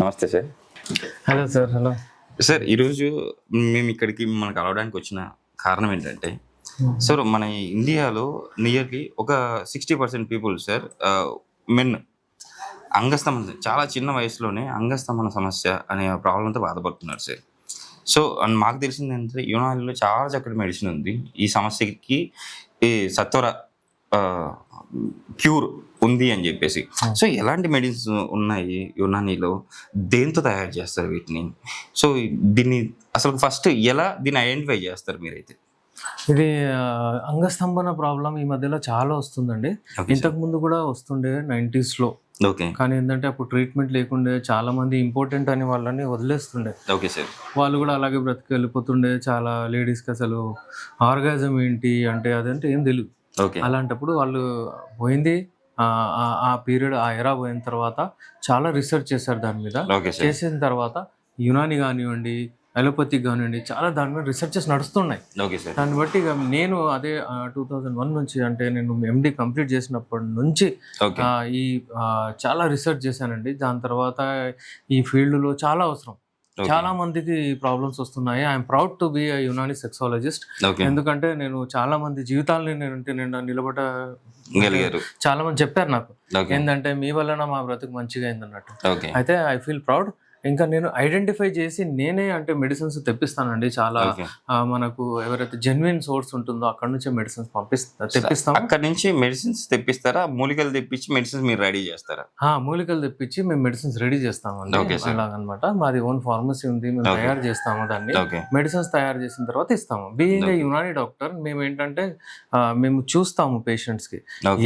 నమస్తే sir. Hello sir. Hello sir ఈరోజు మేము ఇక్కడికి మిమ్మల్ని కలవడానికి వచ్చిన కారణం ఏంటంటే, సార్ మన ఇండియాలో నియర్లీ ఒక 60% పీపుల్ సార్ మెన్ అంగస్తంభన చాలా చిన్న వయసులోనే అంగస్తంభన సమస్య అనే ప్రాబ్లంతో బాధపడుతున్నారు సార్. సో మాకు తెలిసింది ఏంటంటే యునానిలో చాలా చక్కటి మెడిసిన్ ఉంది ఈ సమస్యకి, ఈ సత్వర క్యూర్ ఉంది అని చెప్పేసి. సో ఎలాంటి మెడిసిన్స్ ఉన్నాయి యునానీలో, దేంతో తయారు చేస్తారు వీటిని? సో దీన్ని అసలు ఫస్ట్ ఎలా దీన్ని ఐడెంటిఫై చేస్తారు మీరైతే? ఇది అంగస్తంభన ప్రాబ్లం ఈ మధ్యలో చాలా వస్తుందండి. ఇంతకు ముందు కూడా వస్తుండే 90s లో. ఓకే. కానీ ఏంటంటే అప్పుడు ట్రీట్మెంట్ లేకుండే, చాలా మంది ఇంపార్టెంట్ అని వాళ్ళని వదిలేస్తుండే. Okay sir. వాళ్ళు కూడా అలాగే బ్రతికి వెళ్ళిపోతుండే. చాలా లేడీస్కి అసలు ఆర్గాజం ఏంటి అంటే అదంటే ఏం తెలియదు. ఓకే. అలాంటప్పుడు వాళ్ళు పోయింది ఆ పీరియడ్, ఆ ఎరా పోయిన తర్వాత చాలా రీసెర్చ్ చేశారు దాని మీద. చేసిన తర్వాత యునాని కానివ్వండి, అలోపతిక్ కానివ్వండి, చాలా దాని మీద రీసెర్చెస్ నడుస్తున్నాయి. దాన్ని బట్టి ఇక నేను అదే 2001 నుంచి, అంటే నేను ఎండి కంప్లీట్ చేసినప్పటి నుంచి ఈ చాలా రీసెర్చ్ చేశానండి. దాని తర్వాత ఈ ఫీల్డ్లో చాలా అవసరం. చాలా మందికి ప్రాబ్లమ్స్ వస్తున్నాయి. I'm proud to be a Unani sexologist. ఎందుకంటే నేను చాలా మంది జీవితాలని నేను నిలబడగలిగారు. చాలా మంది చెప్పారు నాకు ఏంటంటే మీ వలన మా బ్రతుకు మంచిగా అయింది అన్నట్టు. అయితే ఐ ఫీల్ ప్రౌడ్. ఇంకా నేను ఐడెంటిఫై చేసి నేనే అంటే మెడిసిన్స్ తెప్పిస్తానండి. చాలా మనకు ఎవరైతే జెన్యున్ సోర్స్ ఉంటుందో అక్కడ నుంచే మెడిసిన్స్ తెప్పిస్తాం. అక్కడ నుంచి మెడిసిన్స్ తెప్పిస్తారా? మూలికలు తెప్పించి మెడిసిన్స్ మీరు రెడీ చేస్తారా? మూలికలు తెప్పించి మేము మెడిసిన్స్ రెడీ చేస్తామండి. అలాగనమాట. మాది ఓన్ ఫార్మసీ ఉంది, మేము తయారు చేస్తాము దాన్ని. మెడిసిన్స్ తయారు చేసిన తర్వాత ఇస్తాము. బీయింగ్ ఏ యునాని డాక్టర్ మేము ఏంటంటే మేము చూస్తాము పేషెంట్స్ కి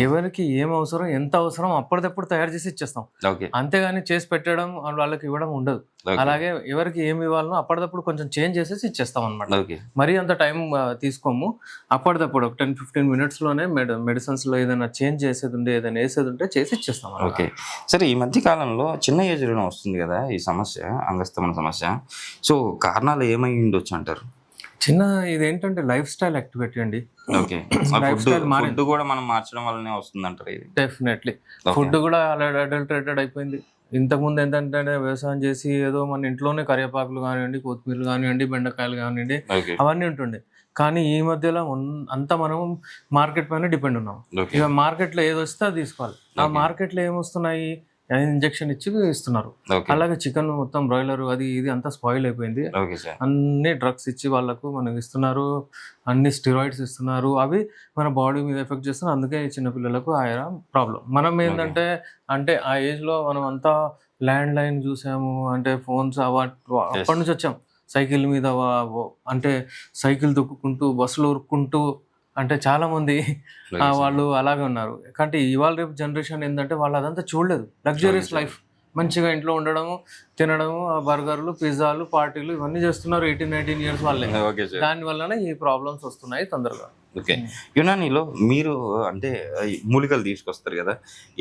ఎవరికి ఏం అవసరం, ఎంత అవసరం అప్పటిదప్పుడు తయారు చేసి ఇచ్చేస్తాం. అంతేగాని చేసి పెట్టడం వాళ్ళకి ఇవ్వడం ఉండదు. అలాగే ఎవరికి ఏమి ఇవ్వాలనో అప్పటిదప్పుడు కొంచెం చేంజ్ చేసేసి ఇచ్చేస్తాం అనమాట. మరీ అంత టైం తీసుకోము. అప్పటిదప్పుడు ఒక 10-15 minutes లోనే మెడిసిన్స్ లో ఏదైనా చేంజ్ చేసేది ఉంటే, ఏదైనా వేసేది ఉంటే చేసి ఇచ్చేస్తాం. ఓకే. సరే, ఈ మధ్య కాలంలో చిన్న ఏజ్ లోనే వస్తుంది కదా ఈ సమస్య, అంగస్తంభన సమస్య. సో కారణాలు ఏమై ఉండొచ్చు అంటారు? ఇదేంటంటే లైఫ్ స్టైల్ యాక్టివిటీ అండి. ఓకే. ఫుడ్ కూడా మనం మార్చడం వల్లనే వస్తుంది అంటారు ఇది? డెఫినెట్లీ. ఫుడ్ కూడా అడల్టరేటెడ్ అయిపోయింది. ఇంతకుముందు ఏంటంటే వ్యవసాయం చేసి ఏదో మన ఇంట్లోనే కరివేపాకులు కానివ్వండి, కొత్తిమీరలు కానివ్వండి, బెండకాయలు కానివ్వండి, అవన్నీ ఉంటుండే. కానీ ఈ మధ్యలో అంతా మనం మార్కెట్ పైన డిపెండ్ ఉన్నాం. ఇక మార్కెట్లో ఏది వస్తే అది తీసుకోవాలి. ఆ మార్కెట్లో ఏమొస్తున్నాయి, ఇంజెక్షన్ ఇచ్చి ఇస్తున్నారు. అలాగే చికెన్ మొత్తం బ్రాయిలర్ అది ఇది అంతా స్పాయిల్ అయిపోయింది. అన్ని డ్రగ్స్ ఇచ్చి వాళ్ళకు మనకి ఇస్తున్నారు, అన్ని స్టెరాయిడ్స్ ఇస్తున్నారు. అవి మన బాడీ మీద ఎఫెక్ట్ చేస్తున్నారు. అందుకే చిన్నపిల్లలకు ఆయా ప్రాబ్లం. మనం ఏంటంటే అంటే ఆ ఏజ్ లో మనం అంతా ల్యాండ్ లైన్ చూసాము, అంటే ఫోన్స్ అప్పటి నుంచి వచ్చాం. సైకిల్ మీద అంటే సైకిల్ తొక్కుకుంటూ, బస్సులు ఉరుక్కుంటూ, అంటే చాలా మంది వాళ్ళు అలాగే ఉన్నారు. కానీ ఇవాళ రేపు జనరేషన్ ఏంటంటే వాళ్ళు అదంతా చూడలేదు. లగ్జరియస్ లైఫ్, మంచిగా ఇంట్లో ఉండడము, తినడము, బర్గర్లు, పిజ్జాలు, పార్టీలు ఇవన్నీ చేస్తున్నారు 18-19 years వాళ్ళే. దాని వల్లనే ఈ ప్రాబ్లమ్స్ వస్తున్నాయి తొందరగా. ఓకే. యునానీలో మీరు అంటే మూలికలు తీసుకొస్తారు కదా,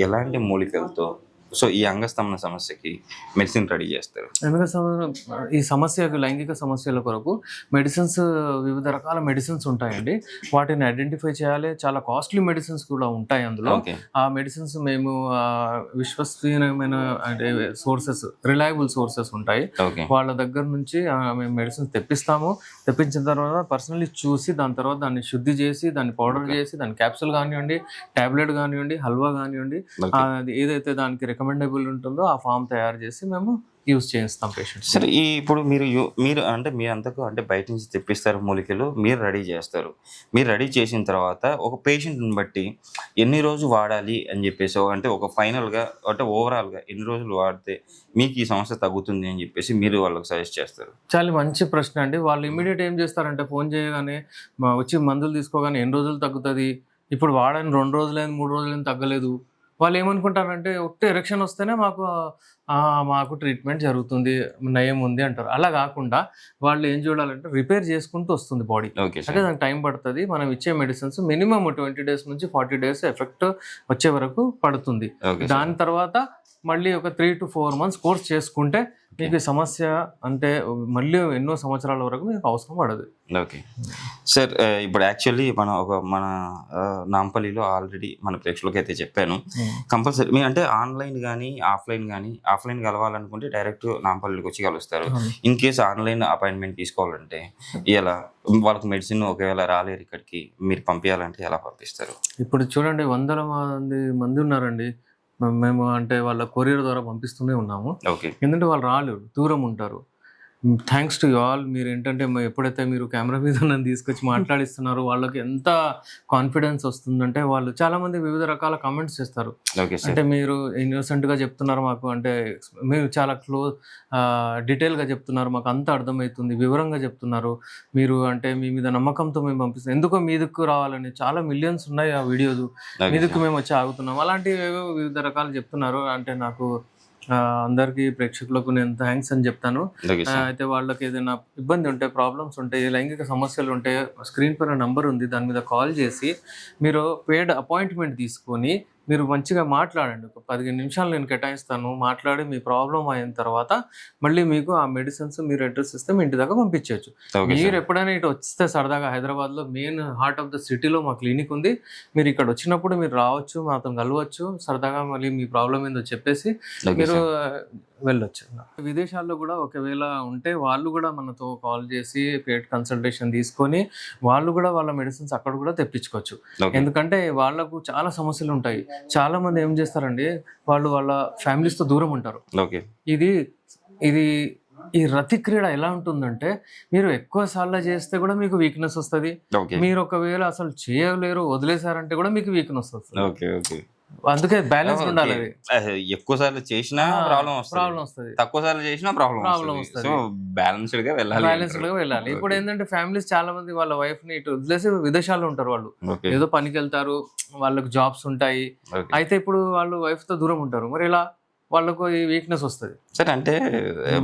ఎలాంటి మూలికలతో సో ఈ అంగస్తంభన సమస్యకి మెడిసిన్ రెడీ చేస్తారు? ఈ సమస్యకు, లైంగిక సమస్యల కొరకు మెడిసిన్స్, వివిధ రకాల మెడిసిన్స్ ఉంటాయండి. వాటిని ఐడెంటిఫై చేయాలి. చాలా కాస్ట్లీ మెడిసిన్స్ కూడా ఉంటాయి అందులో. ఆ మెడిసిన్స్ మేము విశ్వసనీయమైన అంటే సోర్సెస్, రిలయబుల్ సోర్సెస్ ఉంటాయి, వాళ్ళ దగ్గర నుంచి మేము మెడిసిన్స్ తెప్పిస్తాము. తెప్పించిన తర్వాత పర్సనల్లీ చూసి దాని తర్వాత దాన్ని శుద్ధి చేసి, దాన్ని పౌడర్ చేసి, దాన్ని క్యాప్సూల్ కానివ్వండి, టాబ్లెట్ కానివ్వండి, హల్వా కానివ్వండి, ఏదైతే దానికి రికమెండబుల్ ఉంటుందో ఆ ఫామ్ తయారు చేసి మేము యూజ్ చేస్తాం పేషెంట్స్. సరే, ఇప్పుడు మీరు అంటే మీ అంతకు అంటే బయట నుంచి తెప్పిస్తారు మూలికలు, మీరు రెడీ చేస్తారు. మీరు రెడీ చేసిన తర్వాత ఒక పేషెంట్ని బట్టి ఎన్ని రోజులు వాడాలి అని చెప్పేసి, అంటే ఒక ఫైనల్గా అంటే ఓవరాల్గా ఎన్ని రోజులు వాడితే మీకు ఈ సమస్య తగ్గుతుంది అని చెప్పేసి మీరు వాళ్ళకి సజెస్ట్ చేస్తారు? చాలా మంచి ప్రశ్న అండి. వాళ్ళు ఇమీడియట్ ఏం చేస్తారంటే ఫోన్ చేయగానే వచ్చి మందులు తీసుకోగానే ఎన్ని రోజులు తగ్గుతుంది, ఇప్పుడు వాడని 2 రోజులైంది, 3 రోజులైంది, తగ్గలేదు. వాళ్ళు ఏమనుకుంటారంటే ఒట్టి ఎరెక్షన్ వస్తేనే మాకు ట్రీట్మెంట్ జరుగుతుంది, నయం ఉంది అంటారు. అలా కాకుండా వాళ్ళు ఏం చూడాలంటే రిపేర్ చేసుకుంటూ వస్తుంది బాడీ. అంటే దానికి టైం పడుతుంది. మనం ఇచ్చే మెడిసిన్స్ మినిమం 20 days నుంచి 40 days ఎఫెక్ట్ వచ్చే వరకు పడుతుంది. దాని తర్వాత మళ్ళీ ఒక 3 to 4 months కోర్స్ చేసుకుంటే మీకు ఈ సమస్య అంటే మళ్ళీ ఎన్నో సంవత్సరాల వరకు మీకు అవసరం పడదు. Okay sir. ఇప్పుడు యాక్చువల్లీ మన నాంపల్లిలో ఆల్రెడీ మన ప్రేక్షకులకి అయితే చెప్పాను, కంపల్సరీ మీ అంటే ఆన్లైన్ కానీ ఆఫ్లైన్ కలవాలనుకుంటే డైరెక్ట్ నాంపల్లికి వచ్చి కలుస్తారు. ఇన్ కేస్ ఆన్లైన్ అపాయింట్మెంట్ తీసుకోవాలంటే ఎలా, వాళ్ళకి మెడిసిన్ ఒకవేళ రాలేరు ఇక్కడికి, మీరు పంపించాలంటే ఎలా పంపిస్తారు? ఇప్పుడు చూడండి, వందల మంది ఉన్నారండి. మేము అంటే వాళ్ళ కొరియర్ ద్వారా పంపిస్తూనే ఉన్నాము. ఓకే. ఎందుకంటే వాళ్ళు రాలేరు, దూరం ఉంటారు. Thanks to you all. మీరు ఏంటంటే ఎప్పుడైతే మీరు కెమెరా మీద నన్ను తీసుకొచ్చి మాట్లాడిస్తున్నారో వాళ్ళకి ఎంత కాన్ఫిడెన్స్ వస్తుందంటే, వాళ్ళు చాలామంది వివిధ రకాల కామెంట్స్ చేస్తారు. Okay sir. అంటే మీరు ఇన్నోసెంట్గా చెప్తున్నారు మాకు, అంటే మీరు చాలా డీటెయిల్గా చెప్తున్నారు, మాకు అంతా అర్థమవుతుంది, వివరంగా చెప్తున్నారు మీరు, అంటే మీ మీద నమ్మకంతో మేము పంపిస్తాం, ఎందుకో మీ దిక్కు రావాలని చాలా మిలియన్స్ ఉన్నాయి ఆ వీడియోస్, మీ దిక్కు మేము వచ్చి ఆగుతున్నాం, అలాంటివి ఏవో వివిధ రకాలు చెప్తున్నారు. అంటే నాకు అందరికీ ప్రేక్షకులకు నేను థ్యాంక్స్ అని చెప్తాను. అయితే వాళ్ళకి ఏదైనా ఇబ్బంది ఉంటే, ప్రాబ్లమ్స్ ఉంటే, లైంగిక సమస్యలు ఉంటే స్క్రీన్ పైన నంబర్ ఉంది, దాని మీద కాల్ చేసి మీరు పెయిడ్ అపాయింట్మెంట్ తీసుకొని మీరు మంచిగా మాట్లాడండి. ఒక 15 నిమిషాలు నేను కేటాయిస్తాను, మాట్లాడి మీ ప్రాబ్లం అయిన తర్వాత మళ్ళీ మీకు ఆ మెడిసిన్స్ మీరు అడ్రస్ ఇస్తే మీ ఇంటి దాకా పంపించవచ్చు. మీరు ఎప్పుడైనా ఇటు వస్తే సరదాగా హైదరాబాద్లో మెయిన్ హార్ట్ ఆఫ్ ద సిటీలో మా క్లినిక్ ఉంది, మీరు ఇక్కడ వచ్చినప్పుడు మీరు రావచ్చు, మాతో కలవచ్చు, సరదాగా మళ్ళీ మీ ప్రాబ్లం ఏందో చెప్పేసి మీరు వెళ్ళొచ్చు. విదేశాల్లో కూడా ఒకవేళ ఉంటే వాళ్ళు కూడా మనతో కాల్ చేసి పెయిడ్ కన్సల్టేషన్ తీసుకొని వాళ్ళు కూడా వాళ్ళ మెడిసిన్స్ అక్కడ కూడా తెప్పించుకోవచ్చు. ఎందుకంటే వాళ్ళకు చాలా సమస్యలు ఉంటాయి. చాలా మంది ఏం చేస్తారండి, వాళ్ళు వాళ్ళ ఫ్యామిలీస్తో దూరం ఉంటారు. ఇది ఈ రతి క్రీడ ఎలా ఉంటుందంటే, మీరు ఎక్కువ సార్లు చేస్తే కూడా మీకు వీక్నెస్ వస్తుంది, మీరు ఒకవేళ అసలు చేయలేరు వదిలేసారంటే కూడా మీకు వీక్నెస్ వస్తుంది. అందుకే బ్యాలెన్స్ ఉండాలి. ఎక్కువ సార్లు చేసినా ప్రాబ్లం వస్తుంది, తక్కువ సార్లు చేసినా ప్రాబ్లం వస్తుంది. బ్యాలెన్స్డ్ గా వెళ్ళాలి. ఇప్పుడు ఏంటంటే ఫ్యామిలీస్ చాలా మంది వాళ్ళ వైఫ్ ని ఇటు వదిలేసి విదేశాల్లో ఉంటారు. వాళ్ళు ఏదో పనికి వెళ్తారు, వాళ్ళకి జాబ్స్ ఉంటాయి, అయితే ఇప్పుడు వాళ్ళు వైఫ్ తో దూరం ఉంటారు. మరి ఇలా వాళ్ళకు ఈ వీక్నెస్ వస్తుంది. సరే, అంటే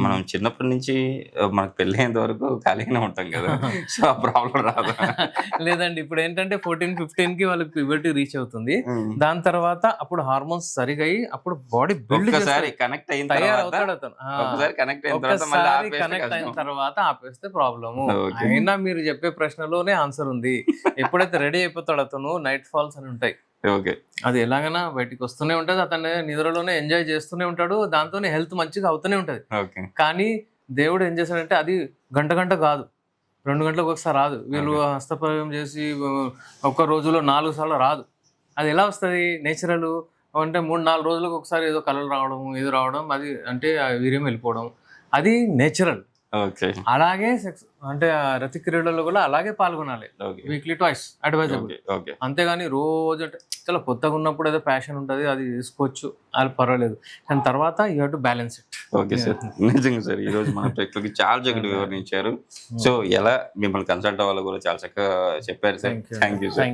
మనం చిన్నప్పటి నుంచి మనకు పెళ్ళైనంత వరకు ఖాళీగానే ఉంటాం కదా, సో ఆ ప్రాబ్లం రాదు. లేదండి, ఇప్పుడు ఏంటంటే 14-15 కి వాళ్ళకి ప్యూబర్టీ రీచ్ అవుతుంది. దాని తర్వాత అప్పుడు హార్మోన్స్ సరిగా అయ్యి అప్పుడు బాడీ బిల్డ్ కనెక్ట్ అయిన తర్వాత ఆపేస్తే ప్రాబ్లము. అయినా మీరు చెప్పే ప్రశ్నలోనే ఆన్సర్ ఉంది. ఎప్పుడైతే రెడీ అయిపోతాడు అతను, నైట్ ఫాల్స్ అని ఉంటాయి, అది ఎలాగైనా బయటికి వస్తూనే ఉంటది, అతను నిద్రలోనే ఎంజాయ్ చేస్తూనే ఉంటాడు, దాంతోనే హెల్త్ మంచిగా అవుతూనే ఉంటది. కానీ దేవుడు ఏం చేశాడంటే, అది గంట కాదు, 2 గంటలకు ఒకసారి రాదు. వీళ్ళు హస్తప్రయోగం చేసి ఒక్క రోజులో 4 సార్లు రాదు. అది ఎలా వస్తుంది? నేచురల్ అంటే 3-4 రోజులకు ఒకసారి ఏదో కలలు రావడం, ఏదో రావడం, అది అంటే వీర్యం వెళ్ళిపోవడం, అది నేచురల్. అలాగే సెక్స్ అంటే రతి క్రీడల్లో కూడా అలాగే పాల్గొనాలి, వీక్లీ ట్వైస్ అడ్వైజబుల్. అంతేగాని రోజు అంటే చాలా కొత్తగా ఉన్నప్పుడు ఏదో ప్యాషన్ ఉంటుంది, అది తీసుకోవచ్చు, అది పర్వాలేదు, కానీ తర్వాత you have to balance it. Okay sir, నిజంగా సార్ ఈ రోజు మన ప్రేక్షకులకి చాలా చక్కగా వివరించారు. సో ఎలా మిమ్మల్ని కన్సల్ట్ అవ్వాలో కూడా చాలా చక్కగా చెప్పారు సార్. Thank you sir.